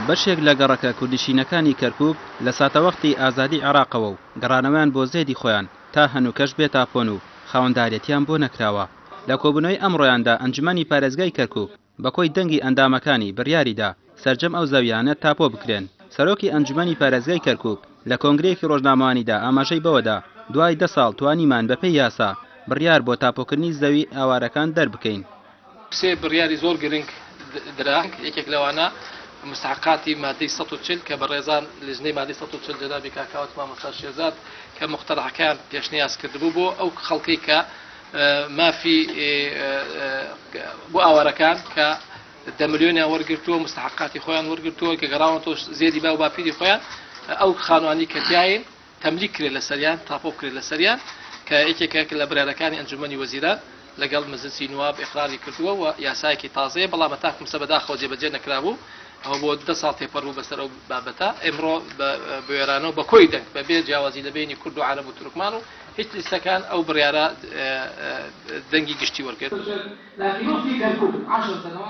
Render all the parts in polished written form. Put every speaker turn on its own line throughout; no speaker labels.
بەشێک لە گەڕەکە کوردیشینەکانی کەرکووک لە ساتەوەختی ئازادی عێراقەوە و گەڕانەوەیان بۆ زێدی خۆیان تا هەنووکەش بێت تاپۆن و خاوەنداریەتیان بۆ نەکراوە. لە کۆبوونەوەی ئەمڕۆیاندا ئەنجومەنی پارێزگای کەرکووک بەکۆی دەنگی ئەندامەکانی بڕیاریدا سەرجەم ئەو زەویانە تاپۆ بکرێن. سەرۆکی ئەنجومەنی پارێزگای کەرکووک لە کۆنگرەیەکی ڕۆژنامەوانیدا ئاماژەی بەوەدا دوای 10 ساڵ توانیمان بەپێی یاسا بڕیار بۆ تاپۆکردنی زەوی ئاوارەکان دەربکەین.
سێ بڕیاری زۆر گرنگ درا یەکێک لەوانە مستحقاتی مادەی 140 کە بە ڕێزان لژنەی مادەی 140 جەنابی کاکاوت مامۆستا شێرزاد کە مختەرعەکان پێشنیاز کردبوو بۆ ئەو خەڵکەی کە مافی بۆ ئاوارەکان کە 10 ملیۆنیان وەرگرتووە مستحقاتی خۆیان وەرگرتووە کە گەڕاوەتەوە زێدی با و باپیری خۆیان ئەو خانوانی کەتیاین تەملیک کرێت لە سەریان تاپۆ بکرێت لە سەریان کە یەکێک لە برارەکانی ئەنجومەنی وەزیران لەگەڵ مەجلیسی نواب ئیقراری کردووە و یاسایەکی تازەیە بەڵام تاکمسە بەداخەوە جێبەجێ نەکرابوو ئەو بۆ 10 ساڵ تێپەڕبوو بەسەر ئەو بابەتە ئێمڕۆ بە وێرانەوە بە کۆی دەنگ بەبێ جیاوازی لە بینی کورد و عەرەب و تورکمان و هیچ لیستەکان ئەو بڕیارە دەنگی گشتی وەرگرت.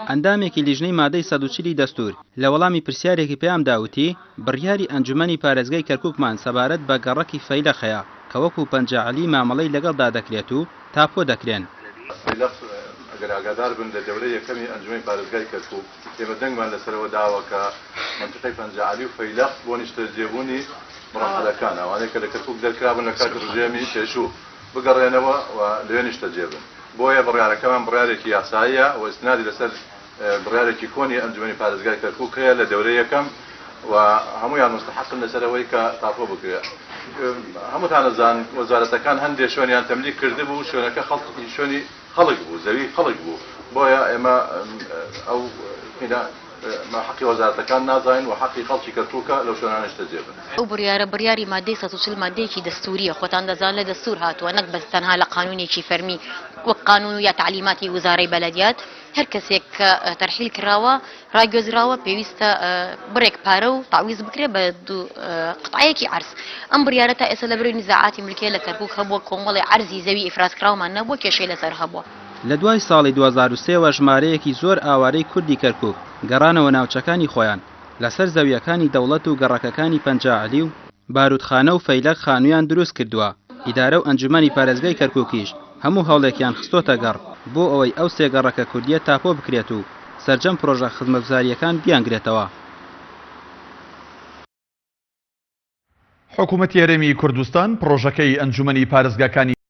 ئەندامێکی لیژنەی مادەی 140 دەستور لە وەڵامی پرسیارێکی پێیان داوتی بڕیاری ئەنجومەنی پارێزگای کەرکووکمان سەبارەت بە گەڕەکی فەیلەخەیە کە وەکو پەنجەعەلی مامەڵەی لەگەڵدا دەکرێت و تاپۆ دەکرێن.
ئەگەر ئاگادار بن لە دەورەی یەکەمی ئەنجومەنی پارێزگای کەرکووک ئێمە دەنگمان لەسەرەوە داوە کە منتیقەی پەنجەعەلی و فەیلەخ بۆ نیشتەجێبوونی مەرحەلەکان ئەوانەی کە لە کەرکووک دەرکرابوون لە کاتی ڕژێمی پێشوو بگەڕێنەوە و لەوێ نیشتەجێبن. بۆیە بڕیارەکەمان بڕیارێکی یاساییە و ئیسنادی لەسەر بڕیارێکی کۆنی ئەنجومەنی پارێزگای کەرکووک هەیە لە دەورەی یەکەم و هەمویان مستحقن لەسەرەوەی کە تاپۆ بکرێت. هەمووتانەزان وەزارەتەکان هەندێک شوێنیان تەملیک کردبوو شوێنەکە خەڵکی شوێنی خەڵک بوو زەوی خەڵک بوو بۆیە ئێمە ئەو حەقی وەزارەتەکان نازانین و حەقی خەڵکی کەرکووکە لەو شوێنانە نیشتەجێبن.
ئەو بڕیاری مادەی 140 مادەیەکی دەستوریە خۆتان دەزان لە دەستور هاتووە نەک بەس تەنها لە قانونێکی فەرمی وەک قانون یا تعلیماتی وزارەی بەلەدیات هەر کەسێک کە تەرحیل کراوە ڕاگوێزراوە پێویستە بڕێک پارە و تعویز بکرێت بە قطعەیەکی عەرز. ئەم بڕیارە تا ئێستا لە بەرەوەی نزاعاتی ملکیە لە کەرکووک هەبووە کۆمەڵی عەرزی زەوی ئیفرازکراومان نەبووە کێشەی لەسەر هەبووە.
لە دوای ساڵی 2023 ژمارەیەکی زۆر ئاوارەی کوردی کەرکووک گەڕانەوە ناوچەکانی خۆیان لەسەر زەویەکانی دەوڵەت و گەڕەکەکانی پەنجەعەلی و بارودخانە و فەیلەق خانوویان دروست کردووە. ئیدارە و ئەنجومەنی پارێزگای کەرکووکیش هەموو هەوڵێکیان خستۆتە گەڕ بۆ ئەوەی ئەو سێ گەڕەکە کوردیە تاپۆ بکرێت و سەرجەم پرۆژە خزمەتگوزاریەکان بیانگرێتەوە.
حکوومەتی هەرێمی کوردستان پرۆژەکەی ئەنجومەنی پارێزگاکانی